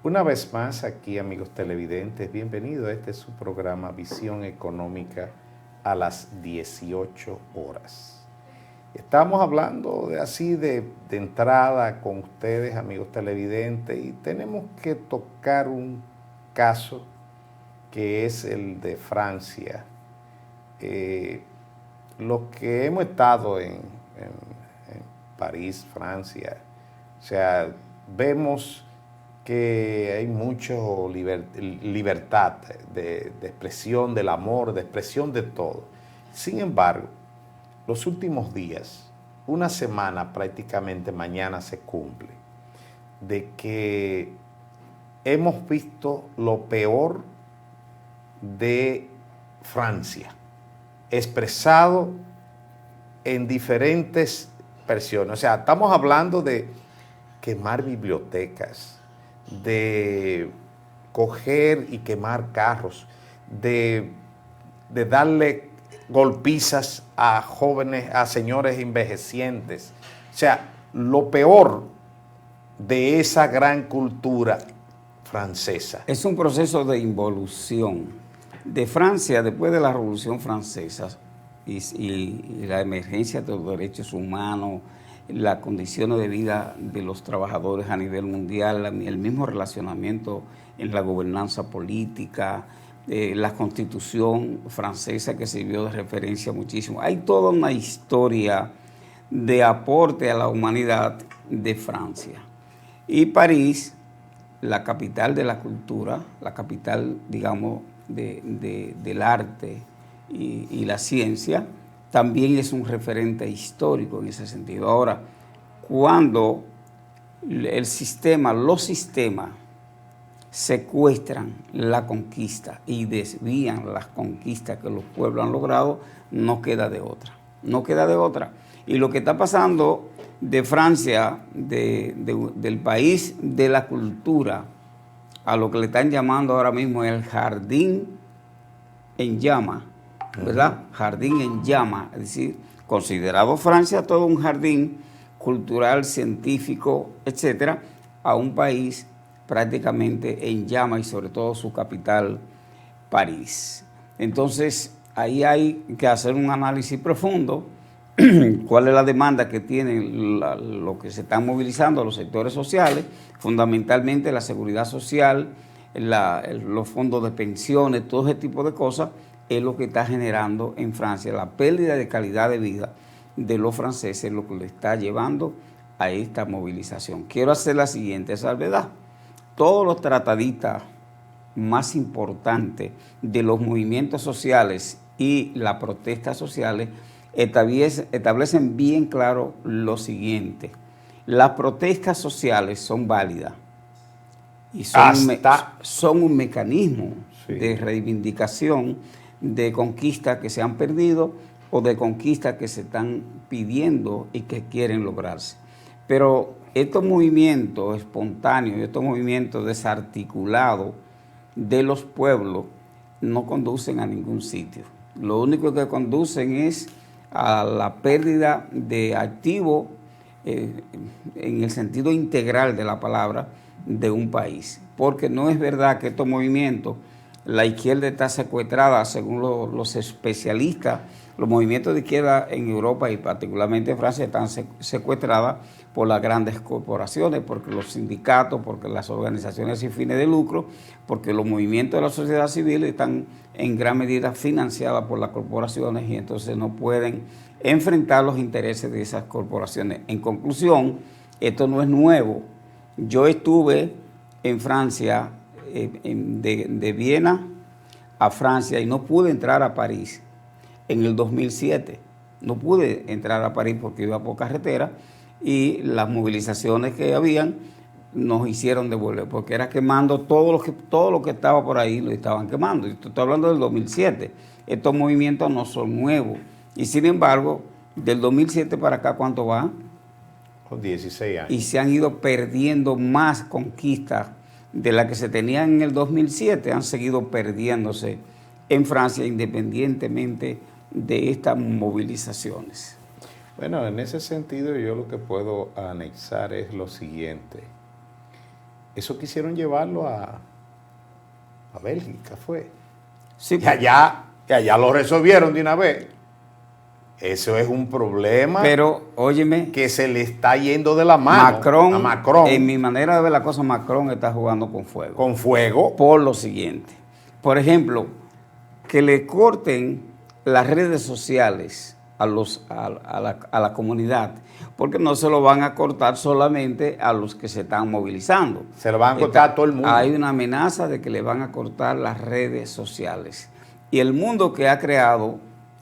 Una vez más aquí, amigos televidentes, bienvenido a este su programa Visión Económica a las 18 horas. Estamos hablando de entrada con ustedes, amigos televidentes, y tenemos que tocar un caso que es el de Francia. Los que hemos estado en París, Francia, o sea, vemos que hay mucha libertad de expresión del amor, de expresión de todo. Sin embargo, los últimos días, una semana prácticamente mañana se cumple, de que hemos visto lo peor de Francia, expresado en diferentes versiones. O sea, estamos hablando de quemar bibliotecas, de coger y quemar carros, de darle golpizas a jóvenes, a señores envejecientes. O sea, lo peor de esa gran cultura francesa. Es un proceso de involución de Francia después de la Revolución Francesa y la emergencia de los derechos humanos, las condiciones de vida de los trabajadores a nivel mundial, el mismo relacionamiento en la gobernanza política, la constitución francesa que sirvió de referencia muchísimo. Hay toda una historia de aporte a la humanidad de Francia. Y París, la capital de la cultura, la capital, digamos, del arte y la ciencia, también es un referente histórico en ese sentido. Ahora, cuando los sistemas secuestran la conquista y desvían las conquistas que los pueblos han logrado, no queda de otra. Y lo que está pasando de Francia, del país de la cultura, a lo que le están llamando ahora mismo el jardín en llama, ¿verdad? Jardín en llama, es decir, considerado Francia todo un jardín cultural, científico, etcétera, a un país prácticamente en llama y sobre todo su capital, París. Entonces, ahí hay que hacer un análisis profundo. ¿Cuál es la demanda que tienen lo que se están movilizando los sectores sociales? Fundamentalmente la seguridad social, los fondos de pensiones, todo ese tipo de cosas es lo que está generando en Francia la pérdida de calidad de vida de los franceses, lo que le está llevando a esta movilización. Quiero hacer la siguiente salvedad. Todos los tratadistas más importantes de los movimientos sociales y las protestas sociales establecen bien claro lo siguiente: las protestas sociales son válidas y son un mecanismo de reivindicación de conquistas que se han perdido o de conquistas que se están pidiendo y que quieren lograrse. Pero estos movimientos espontáneos, estos movimientos desarticulados de los pueblos no conducen a ningún sitio. Lo único que conducen es a la pérdida de activos en el sentido integral de la palabra de un país. Porque no es verdad que estos movimientos, la izquierda está secuestrada, según los especialistas. Los movimientos de izquierda en Europa y particularmente en Francia están secuestradas por las grandes corporaciones, porque los sindicatos, porque las organizaciones sin fines de lucro, porque los movimientos de la sociedad civil están en gran medida financiadas por las corporaciones y entonces no pueden enfrentar los intereses de esas corporaciones. En conclusión, esto no es nuevo. Yo estuve en Francia, de Viena a Francia, y no pude entrar a París en el 2007. No pude entrar a París porque iba por carretera y las movilizaciones que habían nos hicieron devolver, porque era quemando todo lo que estaba por ahí, lo estaban quemando. Estoy hablando del 2007. Estos movimientos no son nuevos. Y sin embargo, del 2007 para acá, ¿cuánto va? 16 años. Y se han ido perdiendo más conquistas de las que se tenían en el 2007, han seguido perdiéndose en Francia independientemente de estas movilizaciones. Bueno, en ese sentido yo lo que puedo anexar es lo siguiente. eso quisieron llevarlo a Bélgica, fue. Sí, Y allá lo resolvieron de una vez. Eso es un problema, pero, óyeme, que se le está yendo de la mano a Macron. En mi manera de ver la cosa, Macron está jugando con fuego. Con fuego. Por lo siguiente. Por ejemplo, que le corten las redes sociales a la comunidad, porque no se lo van a cortar solamente a los que se están movilizando. Se lo van a cortar a todo el mundo. Hay una amenaza de que le van a cortar las redes sociales. Y el mundo que ha creado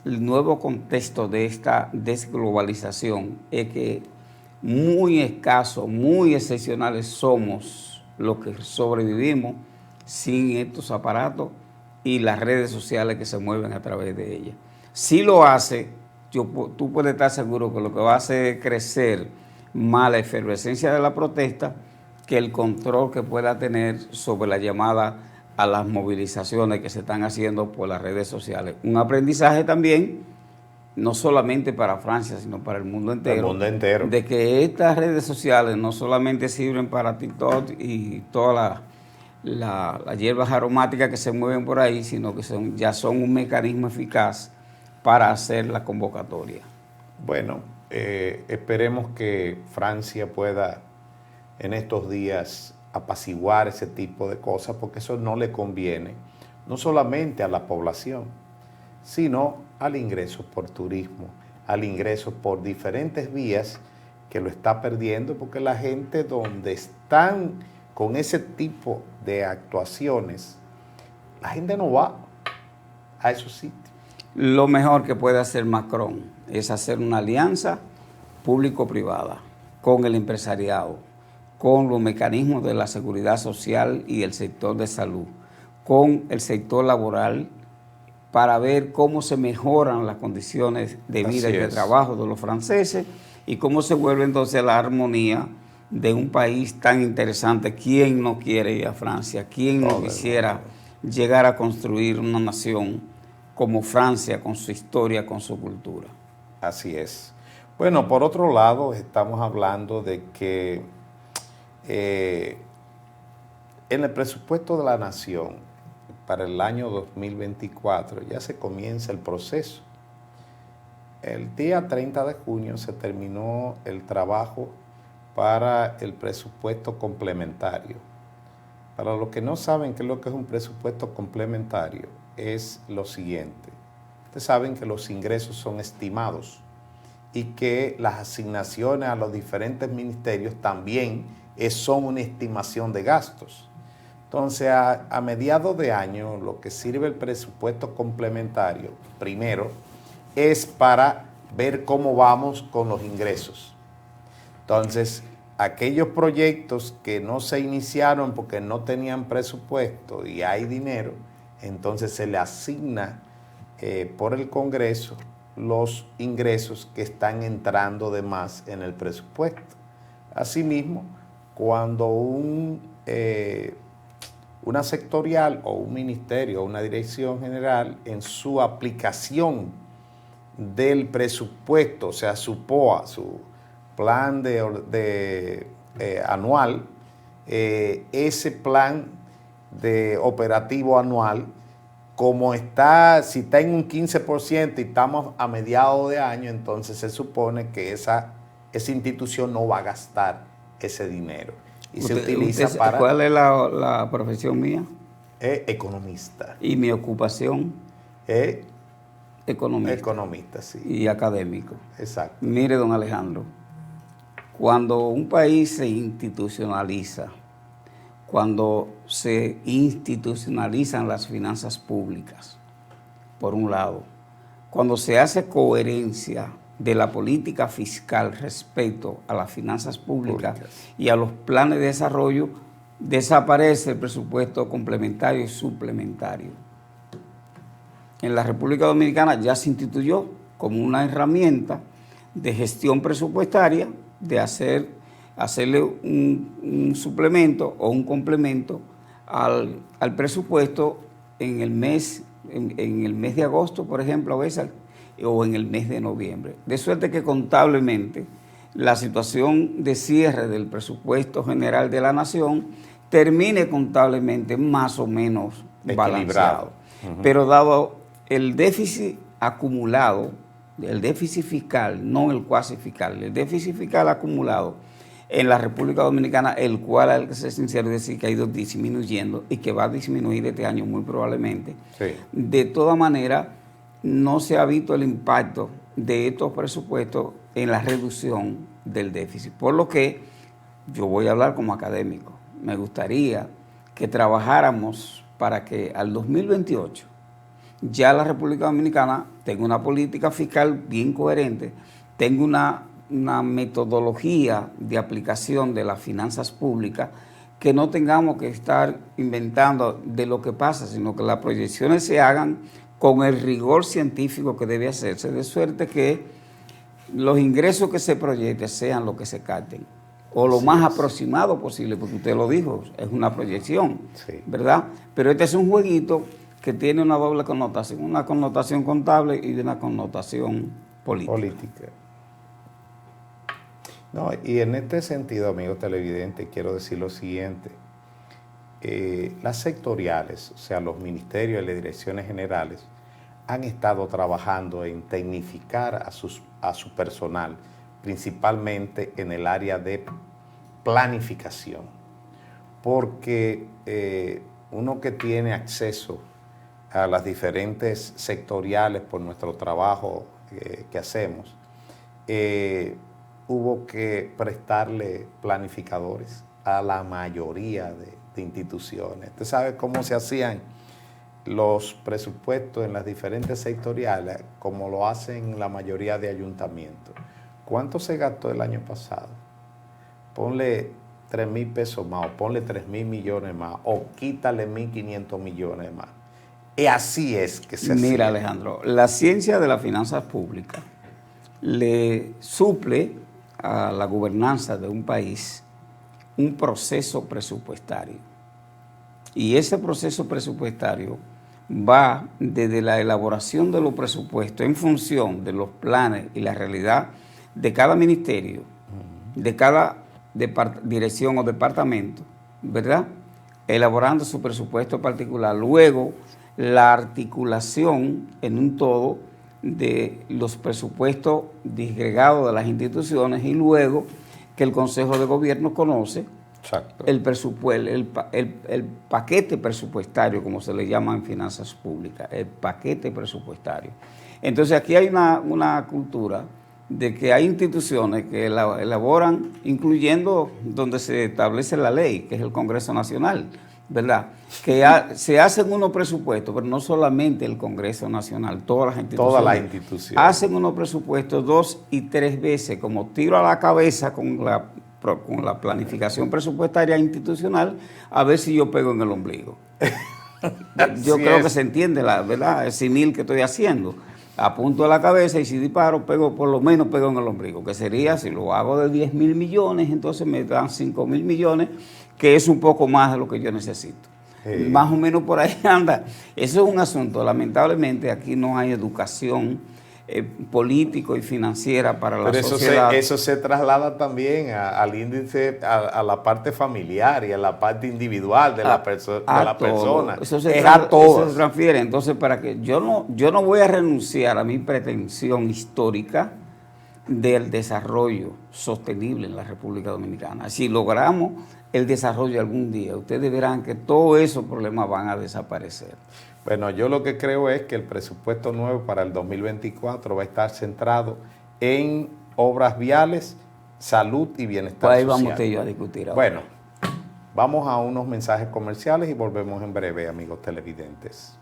el nuevo contexto de esta desglobalización es que muy escasos, muy excepcionales somos los que sobrevivimos sin estos aparatos y las redes sociales que se mueven a través de ellas. Si lo hace, tú puedes estar seguro que lo que va a hacer es crecer más la efervescencia de la protesta que el control que pueda tener sobre la llamada a las movilizaciones que se están haciendo por las redes sociales. Un aprendizaje también, no solamente para Francia, sino para el mundo entero. El mundo entero. De que estas redes sociales no solamente sirven para TikTok y todas las hierbas aromáticas que se mueven por ahí, sino que ya son un mecanismo eficaz para hacer la convocatoria. Bueno, esperemos que Francia pueda en estos días apaciguar ese tipo de cosas, porque eso no le conviene, no solamente a la población, sino al ingreso por turismo, al ingreso por diferentes vías que lo está perdiendo, porque la gente donde están con ese tipo de actuaciones, la gente no va a esos sitios. Lo mejor que puede hacer Macron es hacer una alianza público-privada con el empresariado, con los mecanismos de la seguridad social y el sector de salud, con el sector laboral, para ver cómo se mejoran las condiciones de vida y de trabajo de los franceses y cómo se vuelve entonces la armonía de un país tan interesante. ¿Quién no quiere ir a Francia? ¿Quién no quisiera llegar a construir una nación como Francia, con su historia, con su cultura? Así es. Bueno, por otro lado, estamos hablando de que en el presupuesto de la nación para el año 2024 ya se comienza el proceso. El día 30 de junio se terminó el trabajo para el presupuesto complementario. Para los que no saben qué es lo que es un presupuesto complementario, es lo siguiente. Ustedes saben que los ingresos son estimados y que las asignaciones a los diferentes ministerios también son una estimación de gastos. Entonces, a mediados de año, lo que sirve el presupuesto complementario, primero, es para ver cómo vamos con los ingresos. Entonces, aquellos proyectos que no se iniciaron porque no tenían presupuesto y hay dinero, entonces se le asigna por el Congreso los ingresos que están entrando de más en el presupuesto. Asimismo, cuando una sectorial o un ministerio o una dirección general en su aplicación del presupuesto, o sea, su POA, su plan anual, ese plan de operativo anual, como está, si está en un 15% y estamos a mediados de año, entonces se supone que esa institución no va a gastar ese dinero. Y se utiliza para... ¿Cuál es la profesión mía? Economista. ¿Y mi ocupación? Economista. Economista, sí. Y académico. Exacto. Mire, don Alejandro, cuando un país se institucionaliza, cuando se institucionalizan las finanzas públicas, por un lado, cuando se hace coherencia de la política fiscal respecto a las finanzas públicas y a los planes de desarrollo, desaparece el presupuesto complementario y suplementario. En la República Dominicana ya se instituyó como una herramienta de gestión presupuestaria, de hacerle un suplemento o un complemento al presupuesto en el mes de agosto, por ejemplo, a veces, o en el mes de noviembre. De suerte que contablemente la situación de cierre del presupuesto general de la nación termine contablemente más o menos balanceado. Pero dado el déficit acumulado, el déficit fiscal, no el cuasi fiscal, el déficit fiscal acumulado en la República Dominicana, el cual, hay que ser sincero, decir que ha ido disminuyendo y que va a disminuir este año muy probablemente. Sí. De todas maneras, no se ha visto el impacto de estos presupuestos en la reducción del déficit. Por lo que yo voy a hablar como académico. Me gustaría que trabajáramos para que al 2028 ya la República Dominicana tenga una política fiscal bien coherente, tenga una metodología de aplicación de las finanzas públicas, que no tengamos que estar inventando de lo que pasa, sino que las proyecciones se hagan con el rigor científico que debe hacerse, de suerte que los ingresos que se proyecten sean los que se capten, o lo más aproximado posible, porque usted lo dijo, es una proyección, ¿verdad? Pero este es un jueguito que tiene una doble connotación, una connotación contable y una connotación política. No, y en este sentido, amigos televidentes, quiero decir lo siguiente. Las sectoriales, o sea, los ministerios y las direcciones generales, han estado trabajando en tecnificar a su personal, principalmente en el área de planificación, porque uno que tiene acceso a las diferentes sectoriales por nuestro trabajo que hacemos, hubo que prestarle planificadores a la mayoría de instituciones. Usted sabe cómo se hacían los presupuestos en las diferentes sectoriales, como lo hacen la mayoría de ayuntamientos. ¿Cuánto se gastó el año pasado? Ponle 3,000 pesos más, o ponle 3,000 millones más, o quítale 1,500 millones más. Y así es que se hace. Mira, Alejandro, la ciencia de las finanzas públicas le suple a la gobernanza de un país un proceso presupuestario. Y ese proceso presupuestario va desde la elaboración de los presupuestos en función de los planes y la realidad de cada ministerio, de cada dirección o departamento, ¿verdad? Elaborando su presupuesto particular. Luego, la articulación en un todo de los presupuestos disgregados de las instituciones, y luego que el Consejo de Gobierno conoce el presupuesto, el paquete presupuestario, como se le llama en finanzas públicas, el paquete presupuestario. Entonces aquí hay una cultura de que hay instituciones que elaboran, incluyendo donde se establece la ley, que es el Congreso Nacional, ¿verdad? Que se hacen unos presupuestos, pero no solamente el Congreso Nacional, todas las instituciones hacen unos presupuestos 2 y 3 veces, como tiro a la cabeza con la planificación presupuestaria institucional, a ver si yo pego en el ombligo. Yo creo que se entiende, ¿verdad? El símil que estoy haciendo. Apunto a la cabeza y si disparo, por lo menos pego en el ombligo, que sería, si lo hago de 10,000 millones, entonces me dan 5,000 millones, que es un poco más de lo que yo necesito. Más o menos por ahí anda. Eso es un asunto. Lamentablemente aquí no hay educación político y financiera para la sociedad. Pero eso se traslada también al índice, a la parte familiar y a la parte individual de la persona. Eso se transfiere. Entonces, para que yo no voy a renunciar a mi pretensión histórica del desarrollo sostenible en la República Dominicana. Si logramos el desarrollo algún día, ustedes verán que todos esos problemas van a desaparecer. Bueno, yo lo que creo es que el presupuesto nuevo para el 2024 va a estar centrado en obras viales, salud y bienestar social. Ahí vamos usted y yo a discutir ahora. Bueno, vamos a unos mensajes comerciales y volvemos en breve, amigos televidentes.